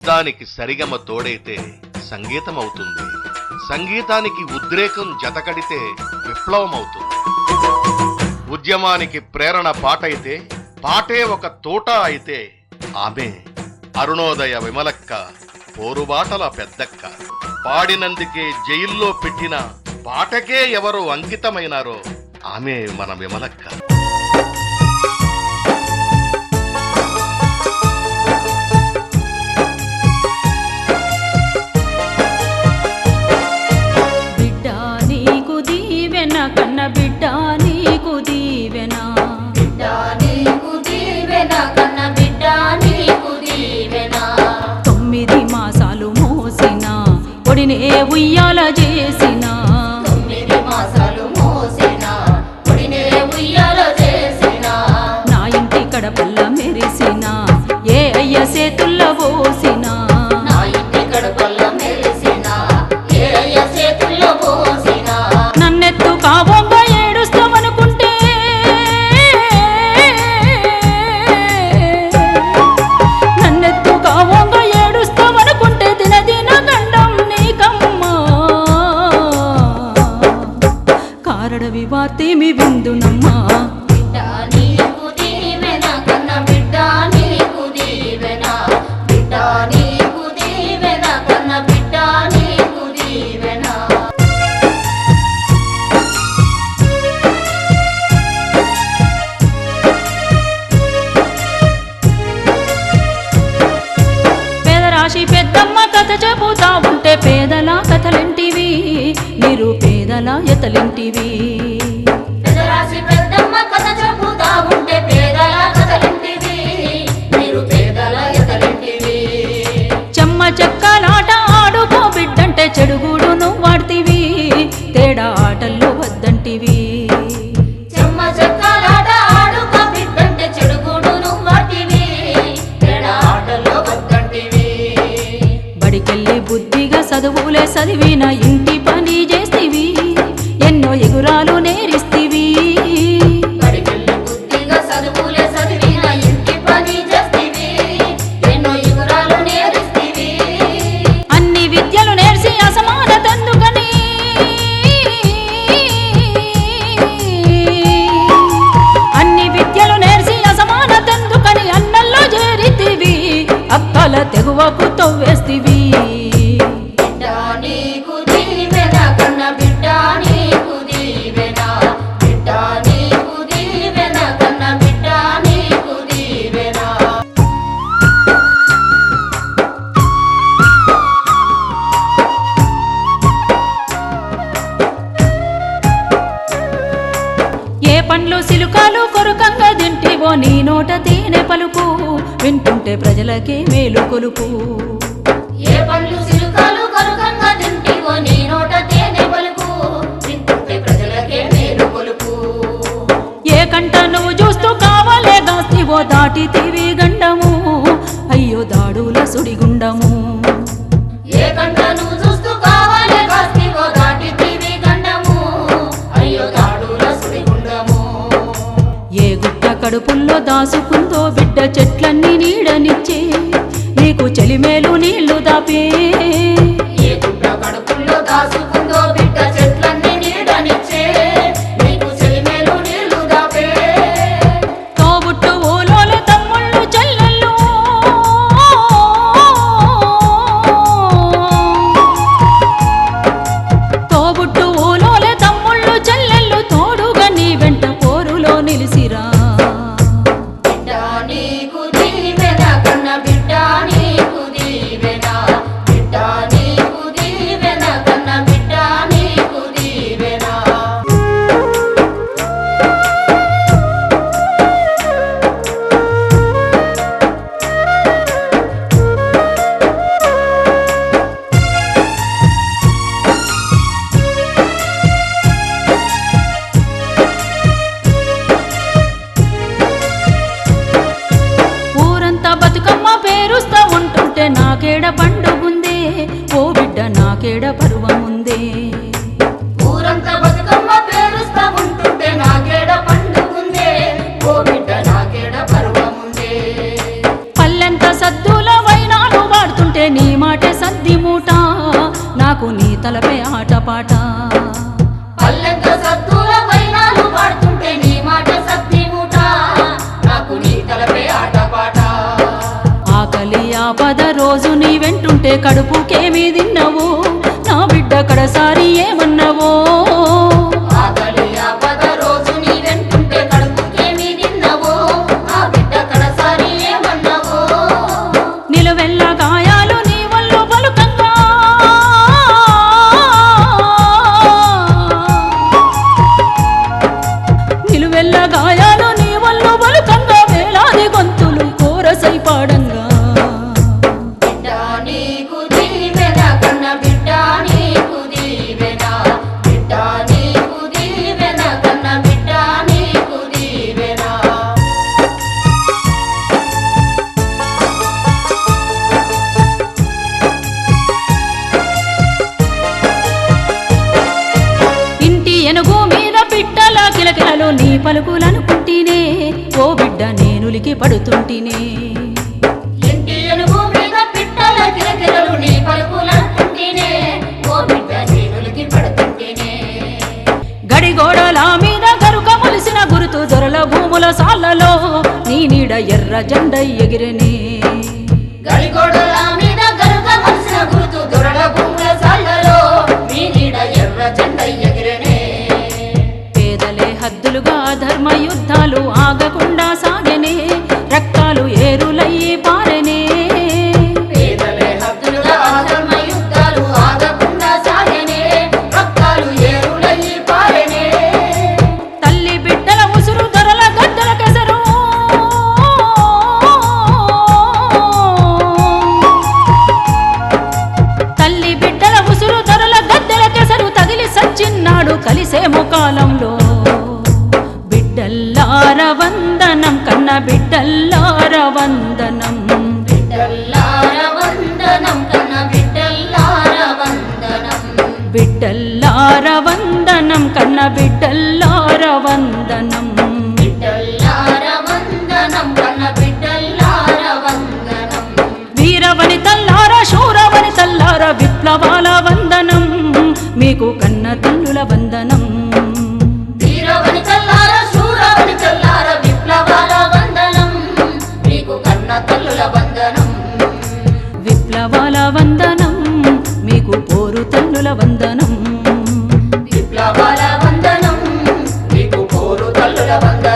దానికి సరిగమ తోడైతే సంగీతం అవుతుంది. సంగీతానికి ఉద్రేకం జతకడితే విప్లవం అవుతుంది. ఉద్యమానికి ప్రేరణ పాటైతే, పాటే ఒక తోట అయితే ఆమె అరుణోదయ విమలక్క, పోరుబాటల పెద్దక్క. పాడినందుకే జైల్లో పెట్టిన పాటకే ఎవరు అంకితమైనారో ఆమె మన విమలక్క. కన్న బిడ్డ నీకు దీవెనా, బిడ్డ నీకు దీవెనా, కన్న బిడ్డ నీకు దీవెనా. 9 మాసాలు మోసిన ఒడినే ఉయ్యాల చేసిన, 9 మాసాలు మోసిన ఒడినే ఉయ్యాల చేసిన. నా ఇంటి కడపల్ల మెరిసిన ఏ అయ్య చేతుల్లో పోసిన, నా ఇంటి కడపల్ల మెరిసిన ఏ అయ్య చేతుల్లో పోసిన. నన్నెత్తు కాబొమ్మ ఏడుస్తామనుకుంటే, నన్నెత్తు కాబొమ్మ ఏడుస్తామనుకుంటే దినదిన గండం నీకమ్మా. కారడవి వాతేమి విందునమ్మా. బిడ్డ నీకు దీవెనా, కన్న బిడ్డ నీకు దీవెనా, బిడ్డ నీకు దీవెనా, కన్న బిడ్డ నీకు దీవెనా. పేదరాశి పెద్దమ్మ కథ చెబుతా ఉంటే పేదల కథలింటివి, నిరుపేదల ఎతలింటివి. పెదరాశి పెద్దమ్మ కథ చెబుతా ఉంటే పేదల కథలింటివి, నిరుపేదల ఎతలింటివి. చెమ్మ చెక్కలాట ఆడుకో బిడ్డంటే చెడుగుడు నువ్వాడ్తివి, తేడా ఆటల్లో వద్దంటివి. చెమ్మ చెక్కలాట ఆడుకో బిడ్డంటే చెడుగుడు నువ్వాటివి, తేడా ఆటల్లో వద్దంటివి. బడికెళ్ళి బుద్ధిగా చదువులే చదివిన ఇంటి పని చేస్తివి, ఎన్నో ఎగురాలు నేరిస్తివి. బడికెళ్ళి బుద్ధిగా చదువులే చదివిన ఇంటి పని చేస్తివి, ఎన్నో యుగురాలు నేర్పిస్తివి. అన్ని విద్యలు నేర్చి అసమానతందుకని, అన్ని విద్యలు నేర్చి అసమానతందుకని అన్నల్లో చేరితివి, అక్కల తెగువకు తవ్వేస్తివి. బిడ్డ నీకు దీవెనా, కన్న బిడ్డ నీకు దీవెనా, బిడ్డ నీకు దీవెనా, కన్న బిడ్డ నీకు దీవెనా. ఏ పండ్లు సిలుకాలు కొరుకంగా తింటివో నీ నోట తేనె పలుకు, వింటుంటే ప్రజలకే మేలు కొలుపు. ఏ పండ్లు సిలుకాలు కరుకంగా తింటివో నీ నోట తేనె పలుకు, వింటుంటే ప్రజలకే మేలు కొలుపు. ఏ కంట నువ్వు చూస్తూ కావాలే గాస్తివో దాటితివి గండము, అయ్యో దాడుల సుడిగుండము. ఏ కంట నువ్వు చూస్తూ కావాలే కాస్తివో దాటితివి గండము, అయ్యో దాడుల సుడిగుండము. ఏ గుట్ట కడుపుల్లో దాసుకుందో బిడ్డ చెట్లన్నీ నీడనిచ్చే, నీకు చెలిమేలు నీళ్లు దాపే. ఏ గుడ్డ కడుపుల్లో దాసుకుందో బిడ్డ చెట్లన్నీ నీడనిచ్చే, నీకు చెలిమేలు నీళ్లు దాపే. తోబుట్టు ఊలోల తమ్ముళ్ళు చెల్లెళ్ళు, తోబుట్టు ఊలోల తమ్ముళ్ళు చెల్లెళ్ళు తోడుగా నీ వెంట పోరులో నిలిసిరా. బిడ్డ నీకు దీవెనా, కన్న బిడ్డ నీకు దీవెనా, బిడ్డ నీకు దీవెనా, కన్న బిడ్డ నీకు దీవెనా. ఊరంతా బతుకమ్మ పేరుస్తా ఉంటుంటే నాకేడ పండుగుందే, ఓ బిడ్డ నాకేడ పరువముందే. ఊరంతా బతుకమ్మ పేరుస్తా ఉంటుంటే నాకేడ పండుగుందే, ఓ బిడ్డ నాకేడ పర్వముందే. పల్లెంత సద్దుల వైనాలు వాడుతుంటే పాడుతుంటే నీ మాట సద్ది మూట నాకు నీ తలపే ఆటపాట పల్లెంత సత్తుల వైనాలు పాడుతుంటే నీ మాట సత్తి మూట నాకు నీ తలపే ఆటపాట ఆకలి ఆపద రోజు నీ వెంటుంటే కడుపుకేమీ తిన్నవు నా బిడ్డ కడసారి ఏమన్నవో ఆకలి ఆపద రోజు నీ వెంటుంటే కడుపుకేమీ తిన్నవో ఆ బిడ్డ కడసారి ఏమన్నవో నిలువెల్ల గాయాలు నీ వల్ల పలుకంగా నిలువెల్ల గాయాలు నీ వల్ల పలుకంగా వేలాది గొంతులు కోరసై పాడంగా బిడ్డ నీకు దీవెన కన్న బిడ్డ నీకు దీవెన బిడ్డ నీకు దీవెన కన్న బిడ్డ నీకు దీవెన ఇంటి ఎనుగు మీద పిట్టల కిలకిలలు నీ పలుకులనుకుంటేనే ఓ బిడ్డ నేనులికి పడుతుంటినే ఇంటి ఎనుగు మీద పిట్టల కిలకిలలు నీ పలుకులనుకుంటేనే ఓ బిడ్డ నేనులికి పడుతుంటేనే గడిగోడల మీద గరుక మొలిసిన గురుతు దొరల భూముల సాలలో నీ నీడ ఎర్ర జెండ ఎగిరెనే గడిగోడల మీద గరుక మలిసిన గుర్తు దొరల భూముల సాలలో నీ నీడ ఎర్ర జెండ ఎగిరెనే పేదలే హద్దులుగా ధర్మ యుద్ధాలు ఆగకుండా సాగెనే రక్తాలు ఏరులయ్యి పారెనే పేదలే హద్దులుగా ధర్మ యుద్ధాలు ఆగకుండా సాగెనే రక్తాలు ఏరులయ్యి పారెనే తల్లి బిడ్డల ఉసురు దొరల గద్దల కెసరు తల్లి బిడ్డల ఉసురు దొరల గద్దెల కెసరు తగిలి సచ్చిన్నాడు కలిసే ముకాలంలో బిడ్డల్లార వందనం కన్న బిడ్డల్లార వందనం బిడ్డల్లార వందనం కన్న బిడ్డల్లార వందనం బిడ్డల్లార వందనం కన్న బిడ్డల్లార వందనం బిడ్డల్లార వందనం కన్న బిడ్డల్లార వందనం వీరవని తల్లార శూరవని తల్లార విప్లవాల వందనం మీకు కన్న తల్లుల వందనం వీరవని చల్లార శూరవని చల్లార విప్లవాల వందనం మీకు కన్న తల్లుల వందనం విప్లవాల వందనం మీకు పోరు తల్లుల వందనం విప్లవాల వందనం మీకు పోరు తల్లుల వందనం